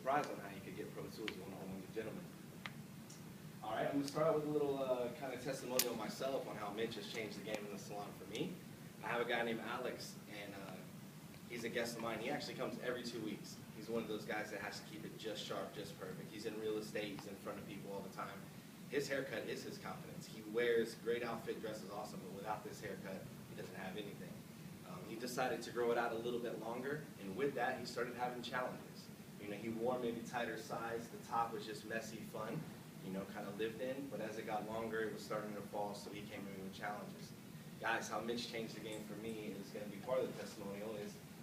surprised on how you could get Pro Tools when home with a gentleman. All right, I'm going to start out with a little kind of testimonial myself on how Mitch has changed the game in the salon for me. I have a guy named Alex, and he's a guest of mine. He actually comes every 2 weeks. He's one of those guys that has to keep it just sharp, just perfect. He's in real estate. He's in front of people all the time. His haircut is his confidence. He wears great outfit, dresses awesome, but without this haircut, he doesn't have anything. He decided to grow it out a little bit longer, and with that, he started having challenges. You know, he wore maybe tighter sides. The top was just messy fun, you know, kind of lived in, but as it got longer, it was starting to fall, so he came in with challenges. Guys, how Mitch changed the game for me is going to be part of the testimonial.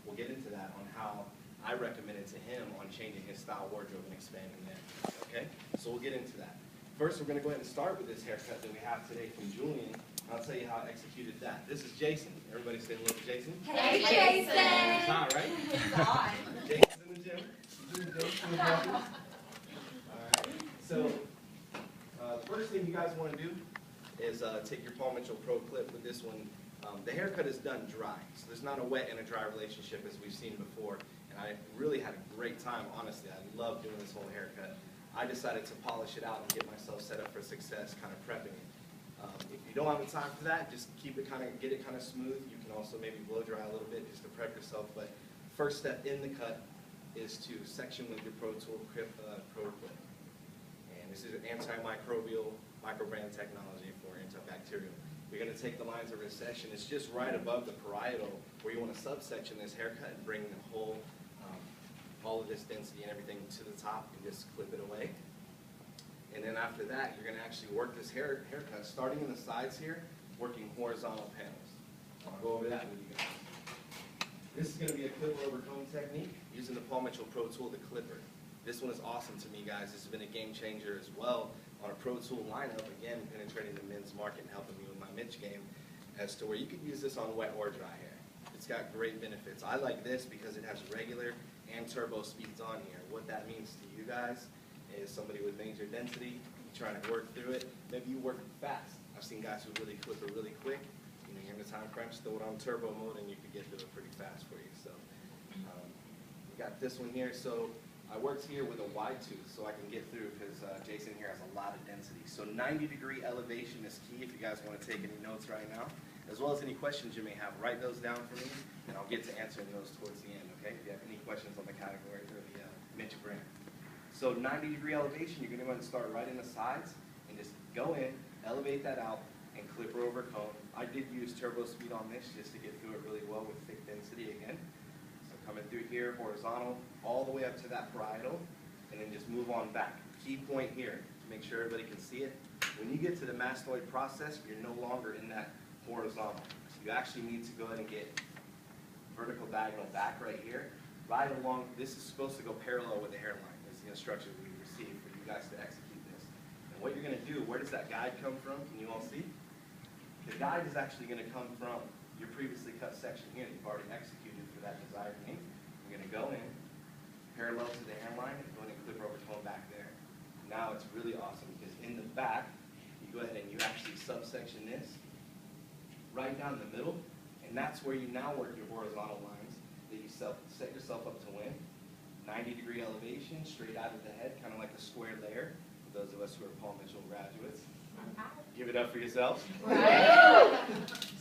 We'll get into that on how I recommended to him on changing his style wardrobe and expanding that. Okay? So we'll get into that. First, we're going to go ahead and start with this haircut that we have today from Julian. I'll tell you how I executed that. This is Jason. Everybody say hello to Jason. Hey, Jason! It's hot, right? It's on. Jason's in the gym. Alright. So, the first thing you guys want to do is take your Paul Mitchell Pro Clip with this one. The haircut is done dry, so there's not a wet and a dry relationship as we've seen before. And I really had a great time, honestly. I love doing this whole haircut. I decided to polish it out and get myself set up for success, kind of prepping it. If you don't have the time for that, just keep it get it kind of smooth. You can also maybe blow dry a little bit just to prep yourself. But first step in the cut is to section with your Pro Tool Clip. And this is an antimicrobial microbrand technology for antibacterial. You're going to take the lines of recession. It's just right above the parietal where you want to subsection this haircut and bring the whole, all of this density and everything to the top and just clip it away. And then after that, you're going to actually work this haircut, starting in the sides here, working horizontal panels. I'll go over that with you guys. This is going to be a clipper over comb technique using the Paul Mitchell Pro Tool, the clipper. This one is awesome to me, guys. This has been a game changer as well on a Pro Tool lineup, again, penetrating the men's market and helping me with my Mitch game as to where you could use this on wet or dry hair. It's got great benefits. I like this because it has regular and turbo speeds on here. What that means to you guys is somebody with major density, trying to work through it. Maybe you work fast. I've seen guys who really clip it really quick. You know, you're in the time crunch, throw it on turbo mode, and you can get through it pretty fast for you. So we got this one here. So I worked here with a wide tooth so I can get through because Jason here has a lot of density. So 90-degree elevation is key if you guys want to take any notes right now, as well as any questions you may have. Write those down for me, and I'll get to answering those towards the end, okay? If you have any questions on the category or the Mitch brand. So 90-degree elevation, you're going to go ahead and start right in the sides and just go in, elevate that out, and clipper over comb. I did use turbo speed on this just to get through it really well with thick density again. So coming through here, horizontal, all the way up to that parietal, and then just move on back. Key point here, to make sure everybody can see it. When you get to the mastoid process, you're no longer in that horizontal. So you actually need to go ahead and get vertical diagonal back right here. Right along, this is supposed to go parallel with the hairline. The instructions we received for you guys to execute this. And what you're going to do, where does that guide come from? Can you all see? The guide is actually going to come from your previously cut section here that you've already executed for that desired length. You're going to go in, parallel to the hairline, and go ahead and clip over tone back there. Now it's really awesome because in the back, you go ahead and you actually subsection this right down the middle, and that's where you now work your horizontal lines that you set yourself up to win. 90-degree elevation, straight out of the head, kind of like a square layer, for those of us who are Paul Mitchell graduates. Give it up for yourselves. Right.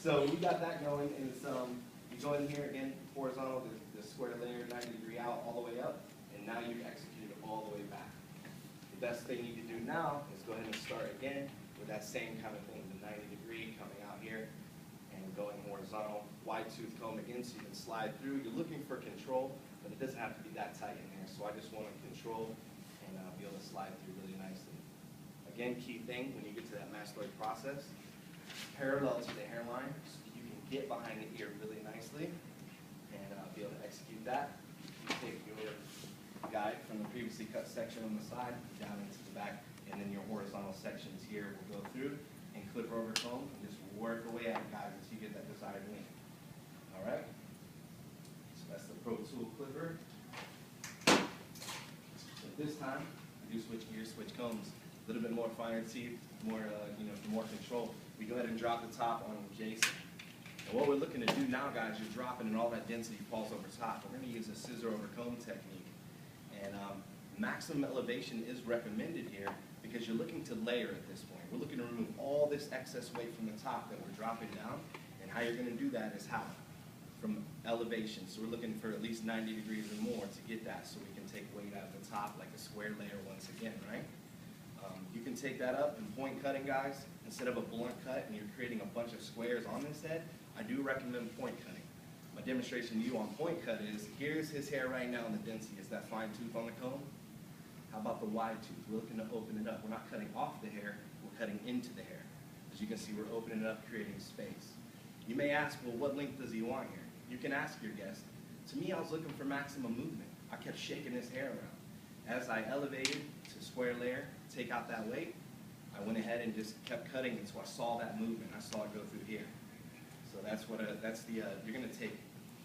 So we got that going, and it's, you go in here again, horizontal, the square layer, 90-degree out, all the way up, and now you've executed all the way back. The best thing you can do now is go ahead and start again with that same kind of thing, the 90-degree coming out here, and going horizontal, wide tooth comb again, so you can slide through. You're looking for control, but it doesn't have to be that tight in there. So I just want to control and be able to slide through really nicely. Again, key thing, when you get to that mastoid process, parallel to the hairline, so you can get behind the ear really nicely and be able to execute that. You take your guide from the previously cut section on the side, down into the back, and then your horizontal sections here will go through and clip over comb and just work away at it, guys, until you get that desired length. All right? That's the Pro Tool clipper. So this time, we do switch gears, switch combs. A little bit more finer teeth, more, for more control. We go ahead and drop the top on Jason. And what we're looking to do now, guys, you're dropping and all that density falls over top. We're going to use a scissor over comb technique. And Maximum elevation is recommended here because you're looking to layer at this point. We're looking to remove all this excess weight from the top that we're dropping down, and how you're going to do that is how? From elevation. So we're looking for at least 90 degrees or more to get that, so we can take weight out of the top like a square layer once again, right? You can take that up and point cutting, guys. Instead of a blunt cut and you're creating a bunch of squares on this head, I do recommend point cutting. My demonstration to you on point cut is, here's his hair right now in the density. Is that fine tooth on the comb? How about the wide tooth? We're looking to open it up. We're not cutting off the hair, we're cutting into the hair. As you can see, we're opening it up, creating space. You may ask, well, what length does he want here? You can ask your guest. To me, I was looking for maximum movement. I kept shaking his hair around. As I elevated to square layer, take out that weight, I went ahead and just kept cutting until I saw that movement. I saw it go through here. So that's what you're going to take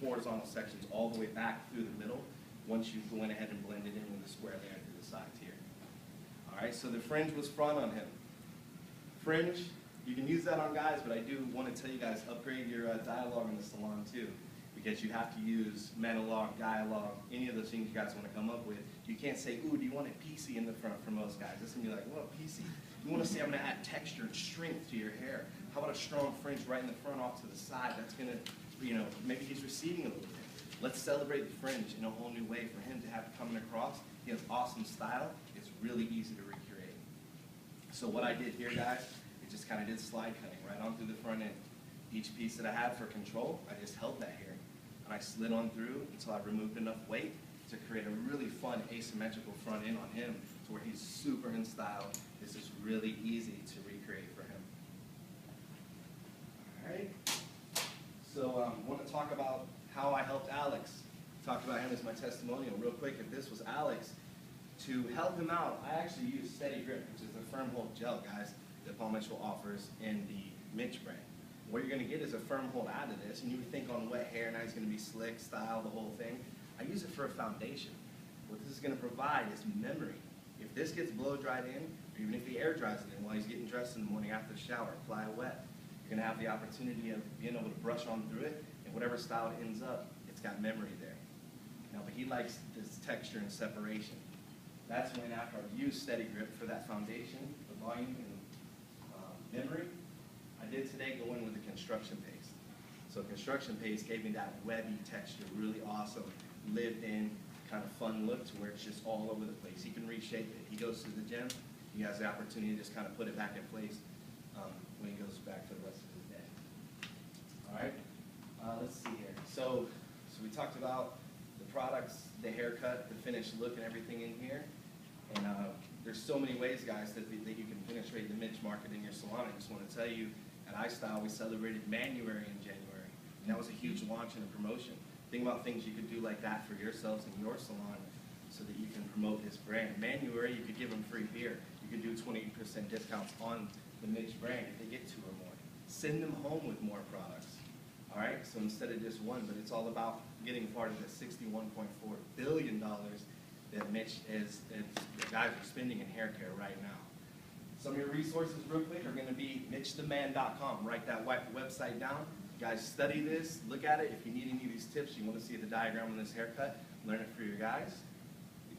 horizontal sections all the way back through the middle once you went ahead and blended in with the square layer through the sides here. All right, so the fringe was front on him. Fringe, you can use that on guys, but I do want to tell you guys, upgrade your dialogue in the salon too, because you have to use monologue, dialogue, any of those things you guys want to come up with. You can't say, ooh, do you want it PC in the front for most guys? It's going to be like, what, PC? You want to say, I'm going to add texture and strength to your hair. How about a strong fringe right in the front off to the side? That's going to, maybe he's receding a little bit. Let's celebrate the fringe in a whole new way for him to have coming across. He has awesome style. It's really easy to recreate. So what I did here, guys, it just kind of did slide cutting right on through the front end. Each piece that I had for control, I just held that here. And I slid on through until I removed enough weight to create a really fun asymmetrical front end on him to where he's super in style. This is really easy to recreate for him. All right. So I want to talk about how I helped Alex. Talk about him as my testimonial real quick. If this was Alex, to help him out, I actually used Steady Grip, which is the firm hold gel, guys, that Paul Mitchell offers in the Mitch brand. What you're going to get is a firm hold out of this, and you would think on wet hair, now he's going to be slick, style, the whole thing. I use it for a foundation. What this is going to provide is memory. If this gets blow dried in, or even if he air dries it in while he's getting dressed in the morning after the shower, apply it wet. You're going to have the opportunity of being able to brush on through it, and whatever style it ends up, it's got memory there. Now, but he likes this texture and separation. That's when, after I've used Steady Grip for that foundation, the volume and memory, I did today go in with the construction paste. So construction paste gave me that webby texture, really awesome, lived in, kind of fun look to where it's just all over the place. He can reshape it. He goes to the gym, he has the opportunity to just kind of put it back in place when he goes back for the rest of his day. All right, let's see here. So we talked about the products, the haircut, the finished look, and everything in here. And there's so many ways, guys, that you can penetrate the Mitch market in your salon. I just want to tell you, at iStyle, we celebrated Manuary in January. And that was a huge launch and a promotion. Think about things you could do like that for yourselves in your salon so that you can promote this brand. Manuary, you could give them free beer. You could do 20% discounts on the Mitch brand if they get 2 or more. Send them home with more products. All right, so instead of just one, but it's all about getting part of the $61.4 billion that Mitch the guys are spending in hair care right now. Some of your resources real quick are going to be MitchTheMan.com. Write that website down. You guys study this, look at it. If you need any of these tips, you want to see the diagram on this haircut, learn it for your guys.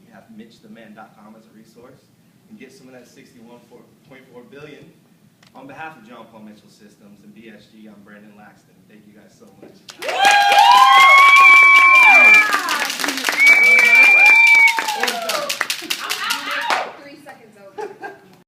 You have MitchTheMan.com as a resource. And get some of that $61.4 billion. On behalf of John Paul Mitchell Systems and BSG, I'm Brandon Laxton. Thank you guys so much.